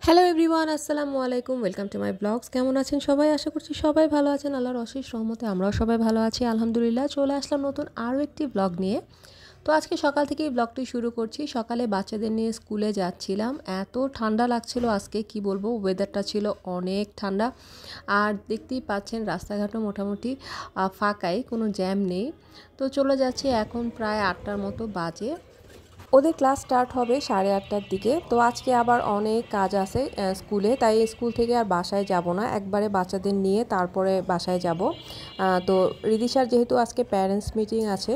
Hello everyone, আসসালামু আলাইকুম। Welcome to my blogs. কেমন আছেন সবাই? আশা করছি সবাই ভালো আছেন। আল্লাহর অশেষ রহমতে আমরাও সবাই ভালো আছি আলহামদুলিল্লাহ। চলে আসলাম নতুন আরও একটি ব্লগ নিয়ে। তো আজকে সকাল থেকেই ব্লগটি শুরু করছি। সকালে বাচ্চাদের নিয়ে স্কুলে যাচ্ছিলাম। এত ঠান্ডা লাগছিল আজকে, কি বলবো, ওয়েদারটা ছিল অনেক ঠান্ডা। আর দেখতেই পাচ্ছেন রাস্তাঘাটও মোটামুটি ফাঁকাই, কোনো জ্যাম নেই। তো চলে যাচ্ছি, এখন প্রায় 8টার মতো বাজে। ওদের ক্লাস স্টার্ট হবে 8:30টার দিকে। তো আজকে আবার অনেক কাজ আছে স্কুলে, তাই স্কুল থেকে আর বাসায় যাব না, একবারে বাচ্চাদের নিয়ে তারপরে বাসায় যাব। তো রিদিশার যেহেতু আজকে প্যারেন্টস মিটিং আছে,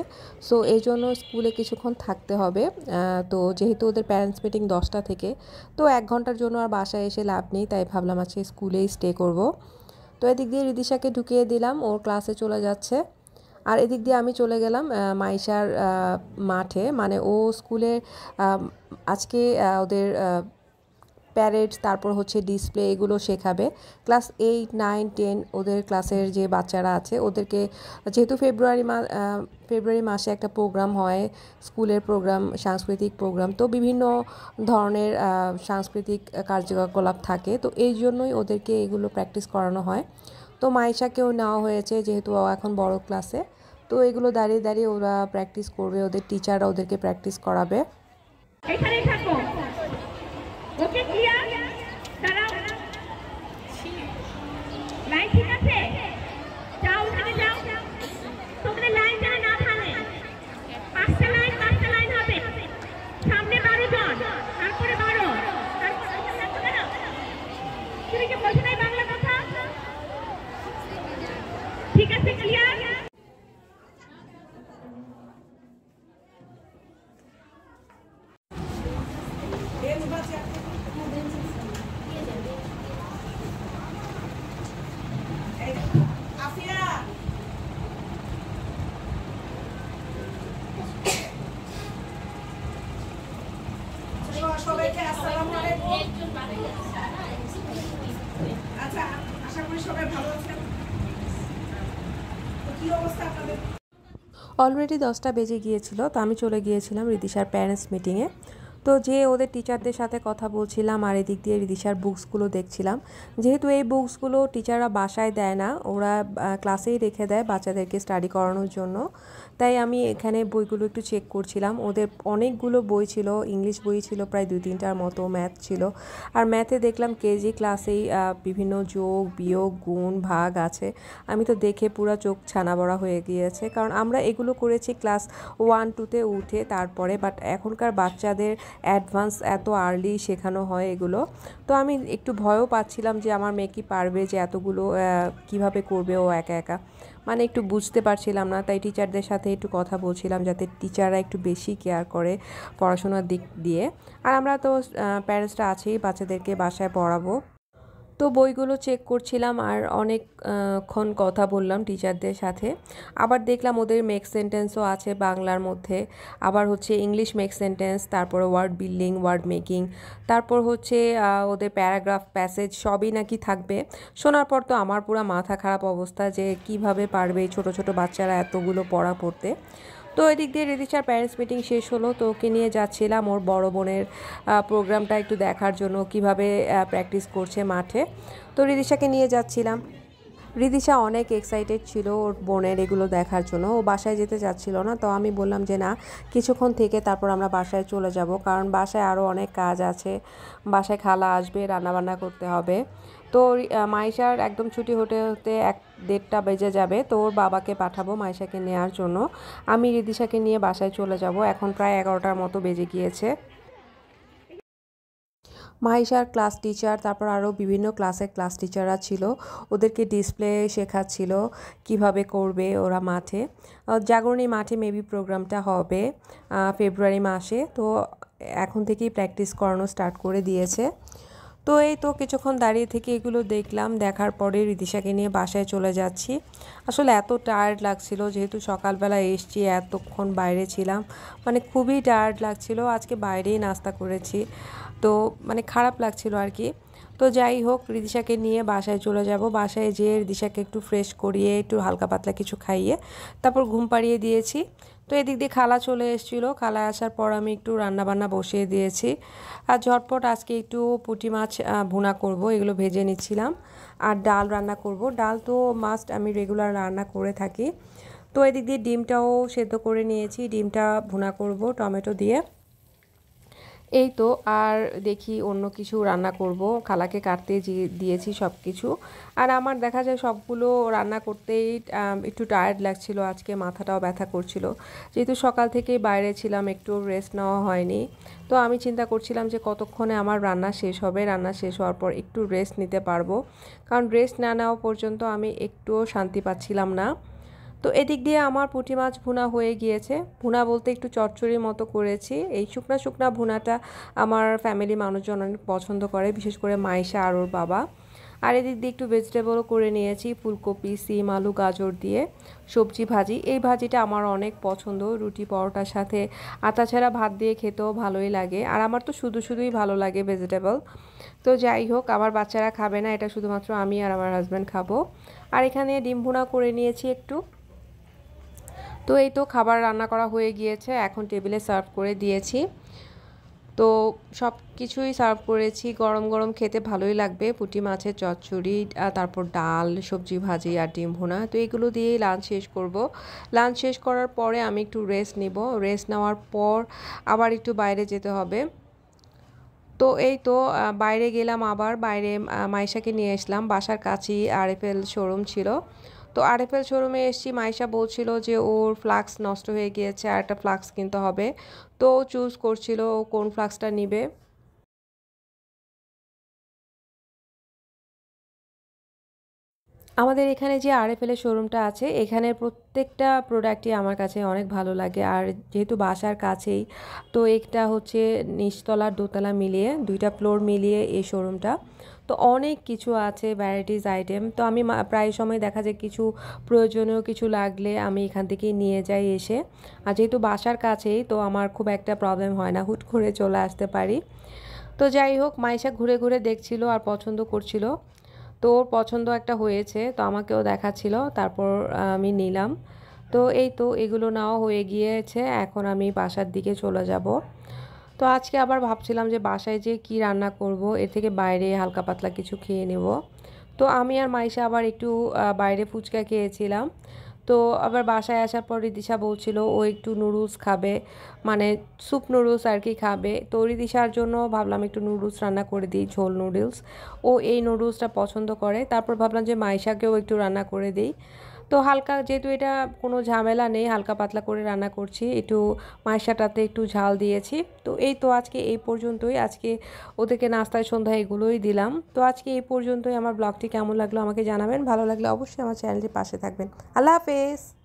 সো এই জন্য স্কুলে কিছুক্ষণ থাকতে হবে। তো যেহেতু ওদের প্যারেন্টস মিটিং 10টা থেকে, তো 1 ঘন্টার জন্য আর বাসায় এসে লাভ নেই, তাই ভাবলাম আজকে স্কুলেই স্টে করব। তো এদিক দিয়ে রিদিশাকে ঢুকিয়ে দিলাম, ওর ক্লাসে চলে যাচ্ছে। আর এদিক দিয়ে আমি চলে গেলাম মাইশার মাঠে, মানে ও স্কুলের আজকে ওদের প্যারেডস, তারপর হচ্ছে ডিসপ্লে, এগুলো শেখাবে। ক্লাস 8, 9, 10 ওদের ক্লাসের যে বাচ্চারা আছে ওদেরকে, যেহেতু ফেব্রুয়ারি মাসে একটা প্রোগ্রাম হয়, স্কুলের প্রোগ্রাম, সাংস্কৃতিক প্রোগ্রাম, তো বিভিন্ন ধরনের সাংস্কৃতিক কার্যকলাপ থাকে, তো এই জন্যই ওদেরকে এগুলো প্র্যাকটিস করানো হয়। তো মাইশাকেও নেওয়া হয়েছে, যেহেতু ও এখন বড় ক্লাসে। তো এগুলো দাঁড়িয়ে দাঁড়িয়ে ওরা প্র্যাকটিস করবে, ওদের টিচাররা ওদেরকে প্র্যাকটিস করাবে। এখানেই থাকো। Okay clear? দাঁড়াও। লাইন ঠিক আছে? যাও, ওখানে যাও। তোমাদের লাইন যেন না ভাঙে। 5টা লাইন হবে। সামনে 12 জন, তারপরে 12, তারপরে দাঁড়াও। তুমি কি বোঝো নাই বাংলা কথা? ঠিক আছে, ক্লিয়ার? সবাইকে আসসালামু আলাইকুম। আচ্ছা, আশা করি সবাই ভালো আছেন। তো কি অবস্থা আপনাদের? অলরেডি 10টা বেজে গিয়েছিল, তো আমি চলে গিয়েছিলাম রিদিশার প্যারেন্টস মিটিংয়ে। তো যে ওদের টিচারদের সাথে কথা বলছিলাম, আর এদিক দিয়ে রিদিশার বুকসগুলো দেখছিলাম। যেহেতু এই বুকসগুলো টিচাররা বাসায় দেয় না, ওরা ক্লাসেই রেখে দেয় বাচ্চাদেরকে স্টাডি করানোর জন্য, তাই আমি এখানে বইগুলো একটু চেক করছিলাম। ওদের অনেকগুলো বই ছিল, ইংলিশ বই ছিল প্রায় 2-3টার মতো, ম্যাথ ছিল। আর ম্যাথে দেখলাম কেজি ক্লাসেই বিভিন্ন যোগ বিয়োগ গুণ ভাগ আছে। আমি তো দেখে পুরো চোখ ছানা বড়া হয়ে গিয়েছে, কারণ আমরা এগুলো করেছি ক্লাস 1-2তে উঠে তারপরে, বাট এখনকার বাচ্চাদের অ্যাডভান্স এত আর্লি শেখানো হয় এগুলো। তো আমি একটু ভয়ও পাচ্ছিলাম যে আমার মেয়ে কি পারবে, যে এতগুলো কিভাবে করবে ও একা একা, মানে একটু বুঝতে পারছিলাম না। তাই টিচারদের সাথে একটু কথা বলছিলাম, যাতে টিচাররা একটু বেশি কেয়ার করে পড়াশোনার দিক দিয়ে। আর আমরা তো প্যারেন্টসরা আছেই, বাচ্চাদেরকে বাসায় পড়াবো। তো বইগুলো চেক করছিলাম আর অনেকক্ষণ কথা বললাম টিচারদের সাথে। আবার দেখলাম ওদের মেক সেন্টেন্সও আছে বাংলার মধ্যে, আবার হচ্ছে ইংলিশ মেক সেন্টেন্স, তারপরে ওয়ার্ড বিল্ডিং, ওয়ার্ড মেকিং, তারপর হচ্ছে ওদের প্যারাগ্রাফ, প্যাসেজ সবই নাকি থাকবে। শোনার পর তো আমার পুরো মাথা খারাপ অবস্থা, যে কিভাবে পারবে এই ছোটো ছোটো বাচ্চারা এতগুলো পড়া পড়তে। তো এদিক দিয়ে রিদিশার প্যারেন্টস মিটিং শেষ হলো, তো ওকে নিয়ে যাচ্ছিলাম ওর বড় বোনের প্রোগ্রামটা একটু দেখার জন্য, কিভাবে প্র্যাকটিস করছে মাঠে। তো রিদিশাকে নিয়ে যাচ্ছিলাম। রিদিশা অনেক এক্সাইটেড ছিল ওর বোনের এগুলো দেখার জন্য, ও বাসায় যেতে চাচ্ছিল না। তো আমি বললাম যে না, কিছুক্ষণ থেকে তারপর আমরা বাসায় চলে যাব, কারণ বাসায় আরও অনেক কাজ আছে, বাসায় খালা আসবে, রান্নাবান্না করতে হবে। তো মাইশার একদম ছুটি হতে হতে 1-1:30টা বেজে যাবে, তো ওর বাবাকে পাঠাবো মাইশাকে নেওয়ার জন্য। আমি রিদিশাকে নিয়ে বাসায় চলে যাব, এখন প্রায় 11টার মতো বেজে গিয়েছে। মাইশার ক্লাস টিচার, তারপর আরও বিভিন্ন ক্লাসের ক্লাস টিচাররা ছিল, ওদেরকে ডিসপ্লে শেখাচ্ছিল কিভাবে করবে ওরা মাঠে। জাগরণী মাঠে মেবি প্রোগ্রামটা হবে ফেব্রুয়ারি মাসে, তো এখন থেকেই প্র্যাকটিস করানো স্টার্ট করে দিয়েছে। তো এই তো কিছুক্ষণ দাঁড়িয়ে থেকে এগুলো দেখলাম, দেখার পরে রিদিশাকে নিয়ে বাসায় চলে যাচ্ছি। আসলে এত টায়ার্ড লাগছিল, যেহেতু সকালবেলা এসছি, এতক্ষণ বাইরে ছিলাম, মানে খুবই টায়ার্ড লাগছিল। আজকে বাইরেই নাস্তা করেছি। তো তো মানে খারাপ লাগছিল আর কি। তো যাই হোক, রিদিশাকে নিয়ে বাসায় চলে যাব। বাসায় যেয়ে রিদিশাকে একটু ফ্রেশ করিয়ে একটু হালকা পাতলা কিছু খাইয়ে তারপর ঘুম পাড়িয়ে দিয়েছি। তো এদিক দিয়ে খালা চলে এসেছিলো, খালা আসার পর আমি একটু রান্নাবান্না বসিয়ে দিয়েছি। আর ঝটপট আজকে একটু পুঁটি মাছ ভুনা করব, এগুলো ভেজে নিচ্ছিলাম। আর ডাল রান্না করব, ডাল তো মাস্ট, আমি রেগুলার রান্না করে থাকি। তো এদিক দিয়ে ডিমটাও সেদ্ধ করে নিয়েছি, ডিমটা ভুনা করব টমেটো দিয়ে। এই তো, আর দেখি অন্য কিছু রান্না করব, খালাকে কাটতে দিয়েছি সব কিছু। আর আমার দেখা যায় সবগুলো রান্না করতেই একটু টায়ার্ড লাগছিল, আজকে মাথাটাও ব্যথা করছিল, যেহেতু সকাল থেকেই বাইরে ছিলাম, একটু রেস্ট নেওয়া হয়নি। তো আমি চিন্তা করছিলাম যে কতক্ষণে আমার রান্না শেষ হবে, রান্না শেষ হওয়ার পর একটু রেস্ট নিতে পারবো, কারণ রেস্ট না নেওয়া পর্যন্ত আমি একটুও শান্তি পাচ্ছিলাম না। তো এদিক দিয়ে আমার পুঁটি মাছ ভুনা হয়ে গিয়েছে। ভুনা বলতে একটু চচ্চড়ির মতো করেছি। এই শুকনা শুকনা ভুনাটা আমার ফ্যামিলি মানুষজন অনেক পছন্দ করে, বিশেষ করে মাইশা আর ওর বাবা। আর এদিক দিয়ে একটু ভেজিটেবলও করে নিয়েছি, ফুলকপি, সিম, আলু, গাজর দিয়ে সবজি ভাজি। এই ভাজিটা আমার অনেক পছন্দ, রুটি পরোটার সাথে। আর তাছাড়া ভাত দিয়ে খেতেও ভালোই লাগে, আর আমার তো শুধু শুধুই ভালো লাগে ভেজিটেবল। তো যাই হোক, আমার বাচ্চারা খাবে না, এটা শুধুমাত্র আমি আর আমার হাজব্যান্ড খাবো। আর এখানে ডিম ভুনা করে নিয়েছি একটু। তো এই তো খাবার রান্না করা হয়ে গিয়েছে, এখন টেবিলে সার্ভ করে দিয়েছি। তো সব কিছুই সার্ভ করেছি, গরম গরম খেতে ভালোই লাগবে। পুঁটি মাছের চচ্চড়ি, তারপর ডাল, সবজি ভাজি আর ডিম ভুনা। তো এগুলো দিয়েই লাঞ্চ শেষ করব। লাঞ্চ শেষ করার পরে আমি একটু রেস্ট নিব, রেস্ট নেওয়ার পর আবার একটু বাইরে যেতে হবে। তো এই তো বাইরে গেলাম, আবার বাইরে মাইশাকে নিয়ে আসলাম, বাসার কাছেই আরএফএল শোরুম ছিল। তো আরএফএল শোরুমে এসেছি, মাইশা বলছিল যে ওর ফ্লাক্স নষ্ট হয়ে গিয়েছে, আর একটা ফ্লাক্স কিনতে হবে। তো চুজ করছিল ও কোন ফ্লাক্সটা নিবে। আমাদের এখানে যে আরএফএলের শোরুমটা আছে, এখানের প্রত্যেকটা প্রোডাক্টই আমার কাছে অনেক ভালো লাগে। আর যেহেতু বাসার কাছেই, তো একটা হচ্ছে নিচতলার দোতলা মিলিয়ে, দুইটা ফ্লোর মিলিয়ে এই শোরুমটা। তো অনেক কিছু আছে, ভ্যারাইটিস আইটেম। তো আমি প্রায় সময় দেখা যায় কিছু প্রয়োজনীয় কিছু লাগলে আমি এখান থেকেই নিয়ে যাই এসে। আর যেহেতু বাসার কাছেই, তো আমার খুব একটা প্রবলেম হয় না, হুট করে চলে আসতে পারি। তো যাই হোক, মাইশা ঘুরে ঘুরে দেখছিল আর পছন্দ করছিল। তো ওর পছন্দ একটা হয়েছে, তো আমাকেও দেখাচ্ছিল, তারপর আমি নিলাম। তো এই তো এগুলো নেওয়া হয়ে গিয়েছে, এখন আমি বাসার দিকে চলে যাব। তো আজকে আবার ভাবছিলাম যে বাসায় যে কি রান্না করব, এর থেকে বাইরে হালকা পাতলা কিছু খেয়ে নেব। তো আমি আর মাইশা আবার একটু বাইরে ফুচকা খেয়েছিলাম। তো আবার বাসায় আসার পর রিদিশা বলছিল ও একটু নুডলস খাবে, মানে স্যুপ নুডলস আর কি খাবে। তো রিদিশার জন্য ভাবলাম একটু নুডলস রান্না করে দিই, ঝোল নুডলস। ও এই নুডলসটা পছন্দ করে। তারপর ভাবলাম যে মাইশাকেও একটু রান্না করে দিই। তো হালকা, যেহেতু এটা কোনো ঝামেলা নেই, হালকা পাতলা করে রান্না করছি, একটু মাইশাটাতে একটু ঝাল দিয়েছি। তো এই তো আজকে এই পর্যন্তই, আজকে ওদেরকে নাস্তায় সন্ধ্যায় এগুলোই দিলাম। তো আজকে এই পর্যন্তই। আমার ব্লগটি কেমন লাগলো আমাকে জানাবেন, ভালো লাগলে অবশ্যই আমার চ্যানেলটির পাশে থাকবেন। আল্লাহ হাফেজ।